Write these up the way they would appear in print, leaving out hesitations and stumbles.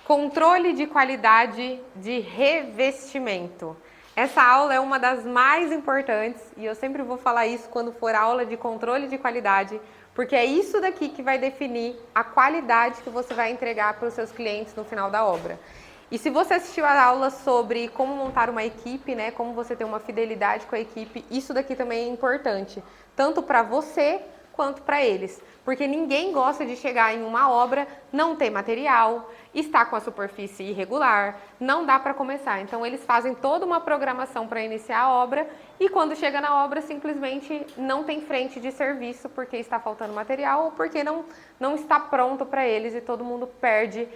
Controle de qualidade de revestimento. Essa aula é uma das mais importantes e eu sempre vou falar isso quando for aula de controle de qualidade, porque é isso daqui que vai definir a qualidade que você vai entregar para os seus clientes no final da obra. E se você assistiu a aula sobre como montar uma equipe, né, como você ter uma fidelidade com a equipe, isso daqui também é importante, tanto para você quanto para eles. Porque ninguém gosta de chegar em uma obra, não ter material, está com a superfície irregular, não dá para começar. Então eles fazem toda uma programação para iniciar a obra e quando chega na obra simplesmente não tem frente de serviço porque está faltando material ou porque não está pronto para eles e todo mundo perde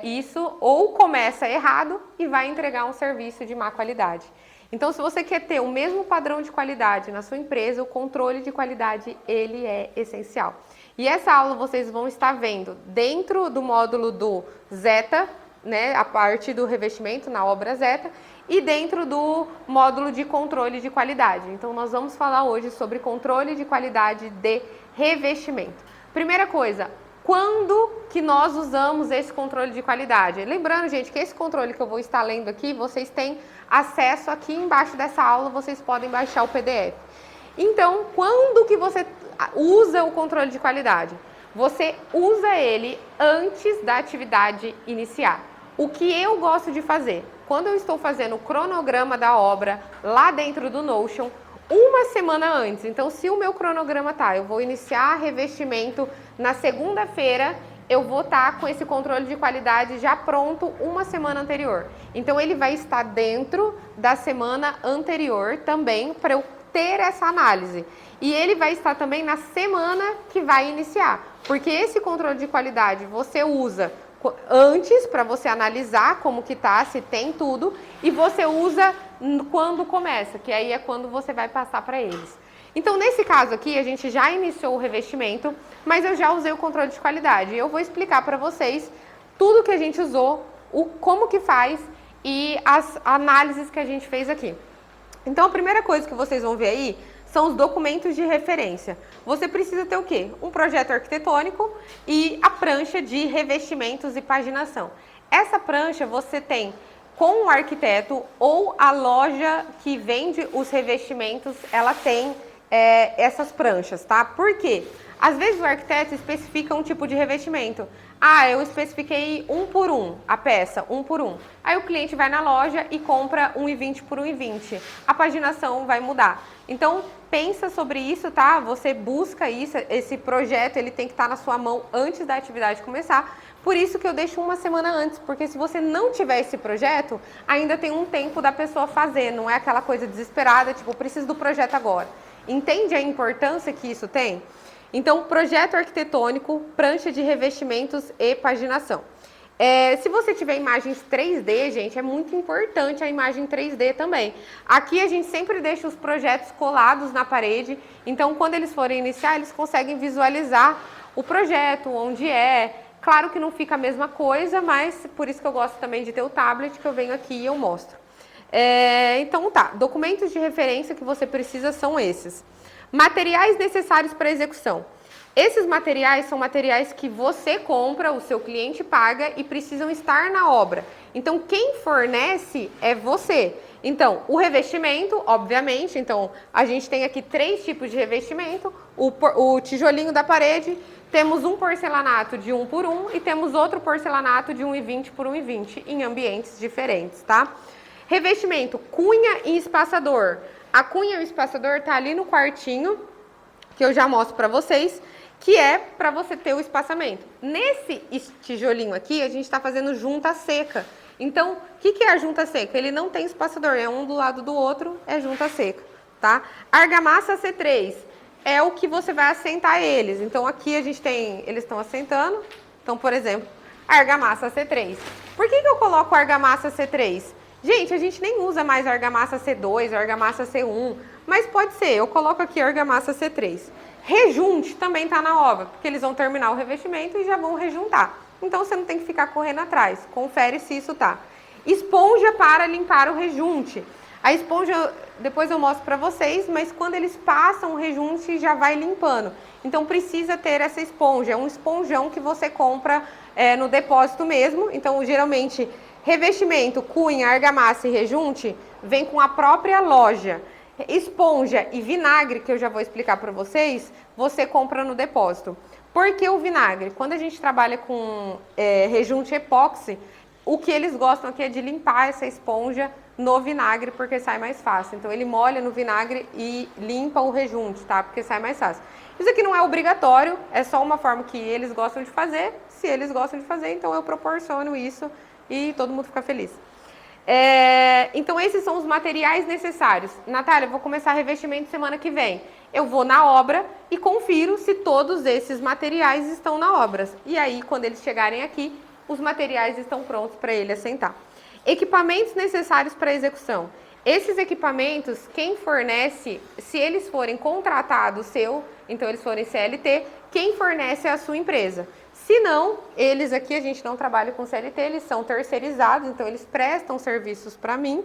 isso ou começa errado e vai entregar um serviço de má qualidade. Então, se você quer ter o mesmo padrão de qualidade na sua empresa, o controle de qualidade, ele é essencial. E essa aula vocês vão estar vendo dentro do módulo do Zeta, né, a parte do revestimento na obra Zeta, e dentro do módulo de controle de qualidade. Então, nós vamos falar hoje sobre controle de qualidade de revestimento. Primeira coisa, quando que nós usamos esse controle de qualidade? Lembrando, gente, que esse controle que eu vou estar lendo aqui, vocês têm acesso aqui embaixo dessa aula, vocês podem baixar o PDF. Então, quando que você usa o controle de qualidade? Você usa ele antes da atividade iniciar. O que eu gosto de fazer? Quando eu estou fazendo o cronograma da obra lá dentro do Notion, uma semana antes. Então, se o meu cronograma eu vou iniciar revestimento na segunda-feira, eu vou estar com esse controle de qualidade já pronto uma semana anterior. Então, ele vai estar dentro da semana anterior também para eu ter essa análise. E ele vai estar também na semana que vai iniciar. Porque esse controle de qualidade você usa antes para você analisar como que tá, se tem tudo, e você usa quando começa, que aí é quando você vai passar para eles. Então, nesse caso aqui, a gente já iniciou o revestimento, mas eu já usei o controle de qualidade. Eu vou explicar para vocês tudo que a gente usou, como que faz e as análises que a gente fez aqui. Então, a primeira coisa que vocês vão ver aí são os documentos de referência. Você precisa ter o quê? Um projeto arquitetônico e a prancha de revestimentos e paginação. Essa prancha você tem com o arquiteto ou a loja que vende os revestimentos, ela tem essas pranchas, tá? Por quê? Às vezes o arquiteto especifica um tipo de revestimento. Ah, eu especifiquei 1 por 1, a peça, 1 por 1. Aí o cliente vai na loja e compra 1,20 por 1,20. A paginação vai mudar. Então, pensa sobre isso, tá? Você busca isso, esse projeto, ele tem que estar na sua mão antes da atividade começar. Por isso que eu deixo uma semana antes, porque se você não tiver esse projeto, ainda tem um tempo da pessoa fazer, não é aquela coisa desesperada, tipo, preciso do projeto agora. Entende a importância que isso tem? Então, projeto arquitetônico, prancha de revestimentos e paginação. Se você tiver imagens 3D, gente, é muito importante a imagem 3D também. Aqui a gente sempre deixa os projetos colados na parede, então quando eles forem iniciar, eles conseguem visualizar o projeto, onde é. Claro que não fica a mesma coisa, mas por isso que eu gosto também de ter o tablet, que eu venho aqui e eu mostro. Então tá, documentos de referência que você precisa são esses. Materiais necessários para execução. Esses materiais são materiais que você compra, o seu cliente paga e precisam estar na obra. Então, quem fornece é você. Então, o revestimento, obviamente, então a gente tem aqui 3 tipos de revestimento. O tijolinho da parede, temos um porcelanato de 1 por 1 e temos outro porcelanato de 1,20 por 1,20 em ambientes diferentes, tá? Revestimento, cunha e espaçador. A cunha e o espaçador tá ali no quartinho, que eu já mostro para vocês, que é para você ter o espaçamento. Nesse tijolinho aqui, a gente está fazendo junta seca. Então, o que é a junta seca? Ele não tem espaçador, é um do lado do outro, é junta seca, tá? Argamassa C3 é o que você vai assentar eles. Então, aqui a gente tem, eles estão assentando. Então, por exemplo, argamassa C3. Por que eu coloco argamassa C3? Gente, a gente nem usa mais argamassa C2, argamassa C1, mas pode ser, eu coloco aqui argamassa C3. Rejunte também está na obra, porque eles vão terminar o revestimento e já vão rejuntar. Então, você não tem que ficar correndo atrás, confere se isso tá. Esponja para limpar o rejunte. A esponja, depois eu mostro para vocês, mas quando eles passam o rejunte, já vai limpando. Então, precisa ter essa esponja, é um esponjão que você compra no depósito mesmo. Então, geralmente, revestimento, cunha, argamassa e rejunte vem com a própria loja. Esponja e vinagre, que eu já vou explicar para vocês, você compra no depósito. Por que o vinagre? Quando a gente trabalha com rejunte epóxi, o que eles gostam aqui é de limpar essa esponja no vinagre, porque sai mais fácil. Então, ele molha no vinagre e limpa o rejunte, tá? Porque sai mais fácil. Isso aqui não é obrigatório, é só uma forma que eles gostam de fazer. Se eles gostam de fazer, então eu proporciono isso e todo mundo fica feliz. Então, esses são os materiais necessários. Natália, eu vou começar revestimento semana que vem. Eu vou na obra e confiro se todos esses materiais estão na obra. E aí, quando eles chegarem aqui, os materiais estão prontos para ele assentar. Equipamentos necessários para execução. Esses equipamentos, quem fornece, se eles forem contratados seu, então eles forem CLT, quem fornece é a sua empresa. Se não, eles aqui, a gente não trabalha com CLT, eles são terceirizados, então eles prestam serviços para mim.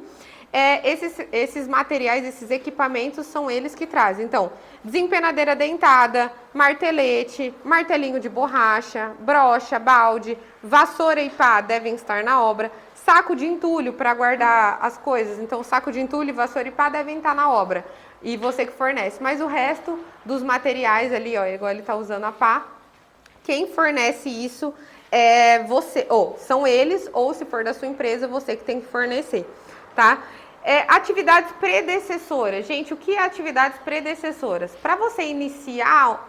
Esses materiais, esses equipamentos são eles que trazem. Então, desempenadeira dentada, martelete, martelinho de borracha, brocha, balde, vassoura e pá devem estar na obra. Saco de entulho para guardar as coisas. Então, saco de entulho, vassoura e pá devem estar na obra. E você que fornece. Mas o resto dos materiais ali, ó, igual ele está usando a pá, quem fornece isso é você, ou são eles, ou se for da sua empresa, você que tem que fornecer, tá? Atividades predecessoras. Gente, o que é atividades predecessoras? Para você iniciar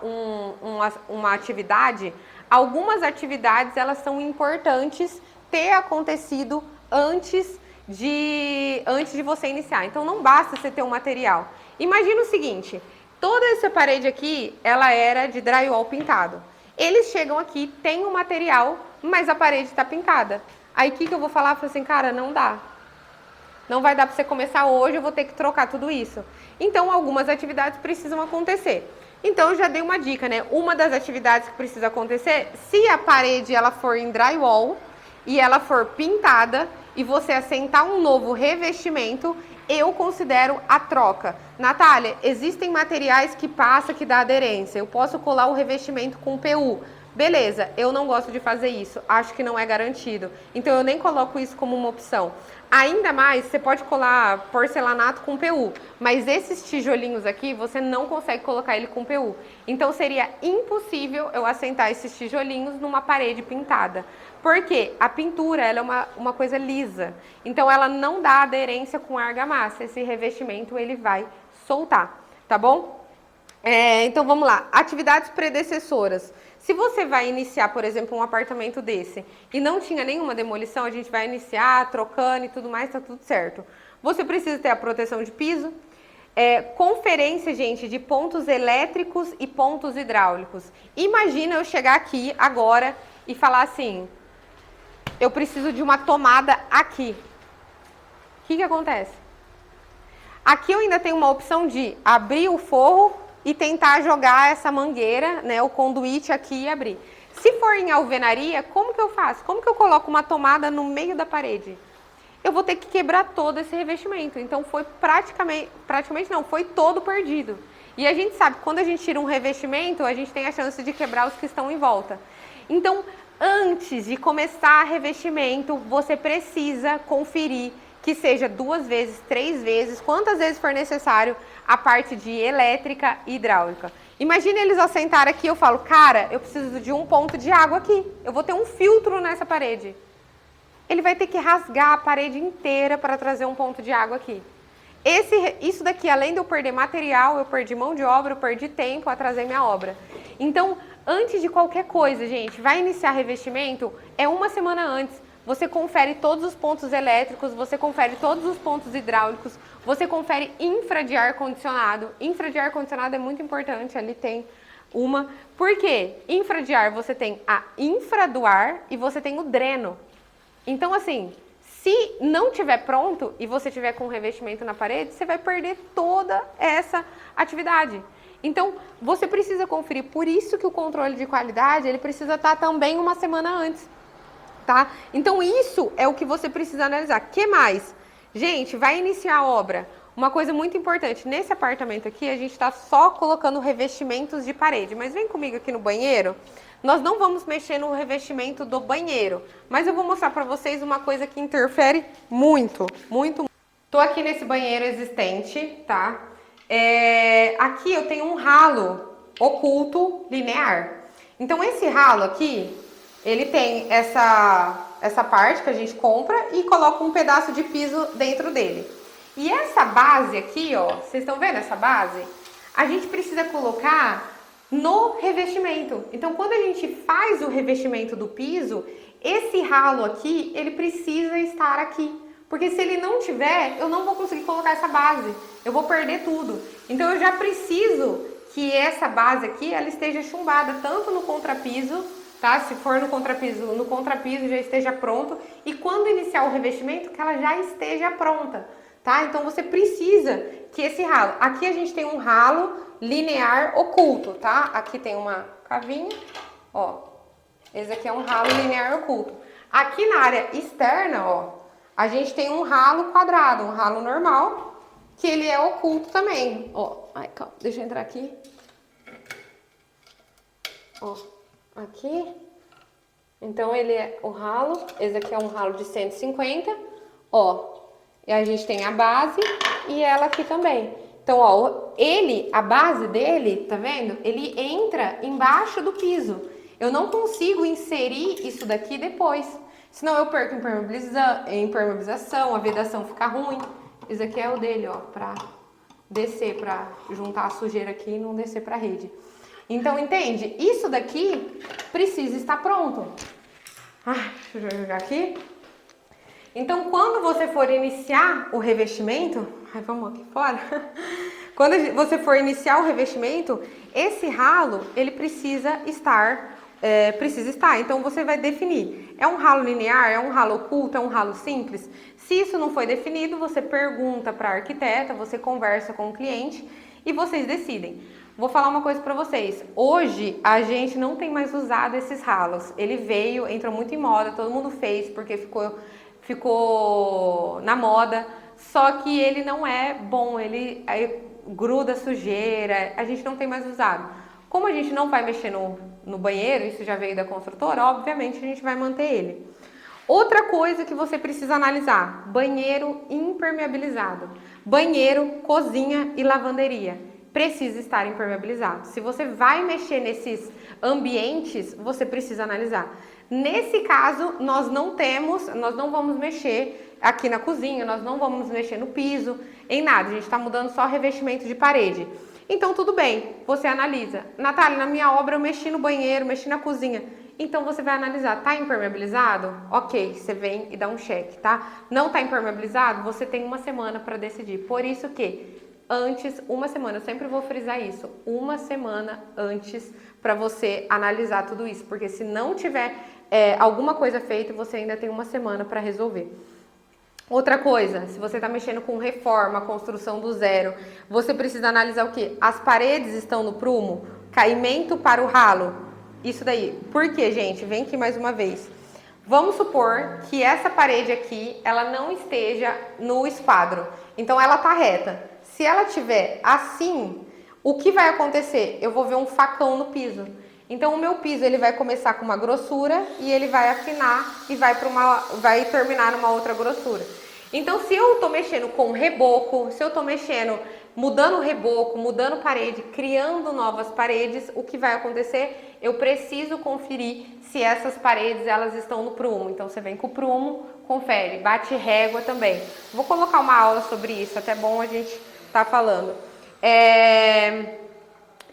uma atividade, algumas atividades elas são importantes ter acontecido antes de você iniciar. Então, não basta você ter um material. Imagina o seguinte, toda essa parede aqui, ela era de drywall pintado. Eles chegam aqui, tem um material, mas a parede está pintada. Aí, o que eu vou falar? Eu falo assim, cara, não dá. Não vai dar para você começar hoje, eu vou ter que trocar tudo isso. Então, algumas atividades precisam acontecer. Então, eu já dei uma dica, né? Uma das atividades que precisa acontecer, se a parede ela for em drywall e ela for pintada e você assentar um novo revestimento, eu considero a troca. Natália, existem materiais que passa, que dá aderência. Eu posso colar o revestimento com PU. Beleza, eu não gosto de fazer isso. Acho que não é garantido. Então, eu nem coloco isso como uma opção. Ainda mais, você pode colar porcelanato com PU, mas esses tijolinhos aqui, você não consegue colocar ele com PU. Então, seria impossível eu assentar esses tijolinhos numa parede pintada. Porque a pintura ela é uma coisa lisa, então ela não dá aderência com a argamassa. Esse revestimento ele vai soltar, tá bom? Então, vamos lá. Atividades predecessoras. Se você vai iniciar, por exemplo, um apartamento desse e não tinha nenhuma demolição, a gente vai iniciar trocando e tudo mais, tá tudo certo. Você precisa ter a proteção de piso, conferência, gente, de pontos elétricos e pontos hidráulicos. Imagina eu chegar aqui agora e falar assim, eu preciso de uma tomada aqui. O que acontece? Aqui eu ainda tenho uma opção de abrir o forro e tentar jogar essa mangueira, né, o conduíte aqui e abrir. Se for em alvenaria, como que eu faço? Como que eu coloco uma tomada no meio da parede? Eu vou ter que quebrar todo esse revestimento. Então, foi praticamente não, foi todo perdido. E a gente sabe que quando a gente tira um revestimento, a gente tem a chance de quebrar os que estão em volta. Então, antes de começar revestimento, você precisa conferir que seja 2 vezes, 3 vezes, quantas vezes for necessário, a parte de elétrica e hidráulica. Imagina eles assentarem aqui, eu falo, cara, eu preciso de um ponto de água aqui. Eu vou ter um filtro nessa parede. Ele vai ter que rasgar a parede inteira para trazer um ponto de água aqui. Isso daqui, além de eu perder material, eu perdi mão de obra, eu perdi tempo a trazer minha obra. Então, antes de qualquer coisa, gente, vai iniciar revestimento, é 1 semana antes. Você confere todos os pontos elétricos, você confere todos os pontos hidráulicos, você confere infra de ar-condicionado. Infra de ar-condicionado é muito importante, ali tem uma. Por quê? Infra de ar, você tem a infra do ar e você tem o dreno. Então, assim, se não tiver pronto e você tiver com revestimento na parede, você vai perder toda essa atividade. Então, você precisa conferir. Por isso que o controle de qualidade, ele precisa estar também 1 semana antes. Tá? Então, isso é o que você precisa analisar. O que mais? Gente, vai iniciar a obra. Uma coisa muito importante, nesse apartamento aqui, a gente está só colocando revestimentos de parede, mas vem comigo aqui no banheiro. Nós não vamos mexer no revestimento do banheiro, mas eu vou mostrar para vocês uma coisa que interfere muito, muito. Tô aqui nesse banheiro existente, tá? Aqui eu tenho um ralo oculto linear. Então esse ralo aqui, ele tem essa parte que a gente compra e coloca um pedaço de piso dentro dele. E essa base aqui, ó, vocês estão vendo essa base? A gente precisa colocar no revestimento. Então, quando a gente faz o revestimento do piso, esse ralo aqui, ele precisa estar aqui. Porque se ele não tiver, eu não vou conseguir colocar essa base. Eu vou perder tudo. Então, eu já preciso que essa base aqui, ela esteja chumbada, tanto no contrapiso, tá? Se for no contrapiso já esteja pronto. E quando iniciar o revestimento, que ela já esteja pronta, tá? Então, você precisa que esse ralo... Aqui a gente tem um ralo linear oculto, tá? Aqui tem uma cavinha, ó. Esse aqui é um ralo linear oculto. Aqui na área externa, ó, a gente tem um ralo quadrado, um ralo normal, que ele é oculto também. Ó, ai, calma, deixa eu entrar aqui. Ó, aqui. Então, ele é o ralo, esse aqui é um ralo de 150, ó. E a gente tem a base e ela aqui também. Então, ó, a base dele, tá vendo? Ele entra embaixo do piso. Eu não consigo inserir isso daqui depois. Senão eu perco impermeabilização, a vedação fica ruim. Esse aqui é o dele, ó, pra descer, pra juntar a sujeira aqui e não descer pra rede. Então, entende? Isso daqui precisa estar pronto. Deixa eu jogar aqui. Então, quando você for iniciar o revestimento... vamos aqui fora. Quando você for iniciar o revestimento, esse ralo, ele precisa estar... Então, você vai definir. É um ralo linear? É um ralo oculto? É um ralo simples? Se isso não foi definido, você pergunta para a arquiteta, você conversa com o cliente e vocês decidem. Vou falar uma coisa para vocês. Hoje, a gente não tem mais usado esses ralos. Ele entrou muito em moda, todo mundo fez porque ficou na moda, só que ele não é bom, ele gruda sujeira, a gente não tem mais usado. Como a gente não vai mexer no banheiro, isso já veio da construtora, obviamente a gente vai manter ele. Outra coisa que você precisa analisar, banheiro impermeabilizado. Banheiro, cozinha e lavanderia precisa estar impermeabilizado. Se você vai mexer nesses ambientes, você precisa analisar. Nesse caso, nós não vamos mexer aqui na cozinha, nós não vamos mexer no piso, em nada. A gente está mudando só revestimento de parede. Então, tudo bem, você analisa. Natália, na minha obra eu mexi no banheiro, mexi na cozinha. Então, você vai analisar, tá impermeabilizado? Ok, você vem e dá um check, tá? Não tá impermeabilizado? Você tem uma semana para decidir. Por isso que, uma semana, eu sempre vou frisar isso, uma semana antes para você analisar tudo isso. Porque se não tiver alguma coisa feita, você ainda tem uma semana para resolver. Outra coisa, se você está mexendo com reforma, construção do zero, você precisa analisar o quê? As paredes estão no prumo? Caimento para o ralo? Isso daí. Por quê, gente? Vem aqui mais uma vez. Vamos supor que essa parede aqui, ela não esteja no esquadro. Então, ela está reta. Se ela estiver assim, o que vai acontecer? Eu vou ver um facão no piso. Então, o meu piso ele vai começar com uma grossura e ele vai afinar e vai terminar numa outra grossura. Então, se eu estou mexendo com reboco, se eu estou mudando reboco, mudando parede, criando novas paredes, o que vai acontecer? Eu preciso conferir se essas paredes elas estão no prumo. Então, você vem com o prumo, confere, bate régua também. Vou colocar uma aula sobre isso, até bom a gente estar falando.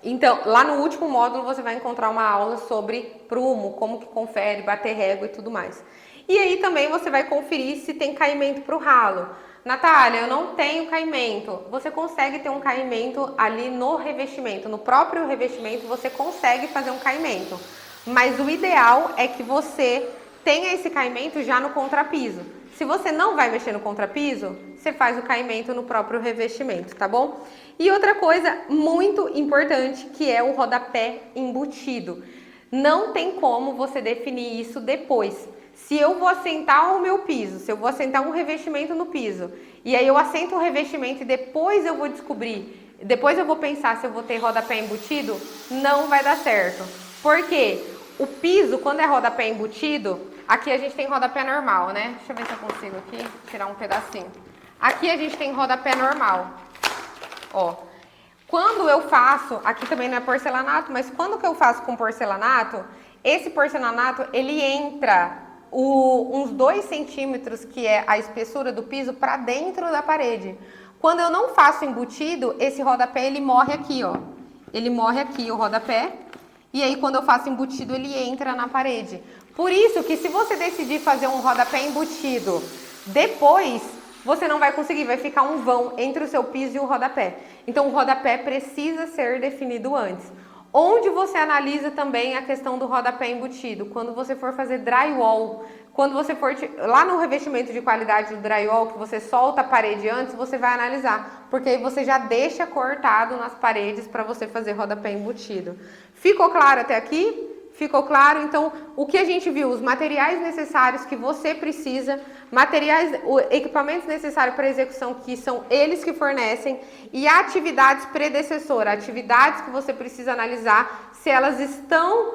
Então, lá no último módulo você vai encontrar uma aula sobre prumo, como que confere, bater régua e tudo mais. E aí também você vai conferir se tem caimento para o ralo. Natália, eu não tenho caimento. Você consegue ter um caimento ali no revestimento, no próprio revestimento você consegue fazer um caimento. Mas o ideal é que você tenha esse caimento já no contrapiso. Se você não vai mexer no contrapiso, você faz o caimento no próprio revestimento, tá bom? E outra coisa muito importante que é o rodapé embutido. Não tem como você definir isso depois. Se eu vou assentar o meu piso, se eu vou assentar um revestimento no piso, e aí eu assento o revestimento e depois eu vou descobrir, depois eu vou pensar se eu vou ter rodapé embutido, não vai dar certo. Por quê? O piso, quando é rodapé embutido, aqui a gente tem rodapé normal, né? Deixa eu ver se eu consigo aqui tirar um pedacinho. Aqui a gente tem rodapé normal, ó. Quando eu faço, aqui também não é porcelanato, mas quando que eu faço com porcelanato, esse porcelanato, ele entra uns 2 centímetros, que é a espessura do piso, para dentro da parede. Quando eu não faço embutido, esse rodapé, ele morre aqui, ó. Ele morre aqui, o rodapé. E aí, quando eu faço embutido, ele entra na parede. Por isso que se você decidir fazer um rodapé embutido depois, você não vai conseguir, vai ficar um vão entre o seu piso e o rodapé. Então, o rodapé precisa ser definido antes. Onde você analisa também a questão do rodapé embutido? Quando você for fazer drywall, quando você for lá no revestimento de qualidade do drywall, que você solta a parede antes, você vai analisar, porque aí você já deixa cortado nas paredes para você fazer rodapé embutido. Ficou claro até aqui? Ficou claro? Então, o que a gente viu? Os materiais necessários que você precisa, equipamentos necessários para execução, que são eles que fornecem, e atividades predecessoras, atividades que você precisa analisar se elas estão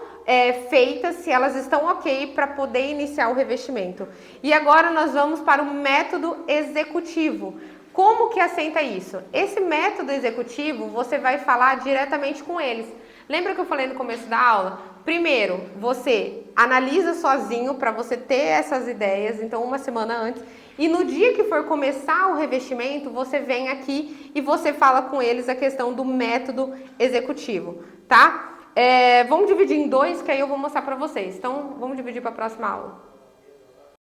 feitas, se elas estão ok para poder iniciar o revestimento. E agora nós vamos para o método executivo. Como que assenta isso? Esse método executivo, você vai falar diretamente com eles. Lembra que eu falei no começo da aula? Primeiro, você analisa sozinho para você ter essas ideias, então uma semana antes. E no dia que for começar o revestimento, você vem aqui e você fala com eles a questão do método executivo, tá? Vamos dividir em 2, que aí eu vou mostrar para vocês. Então, vamos dividir para a próxima aula.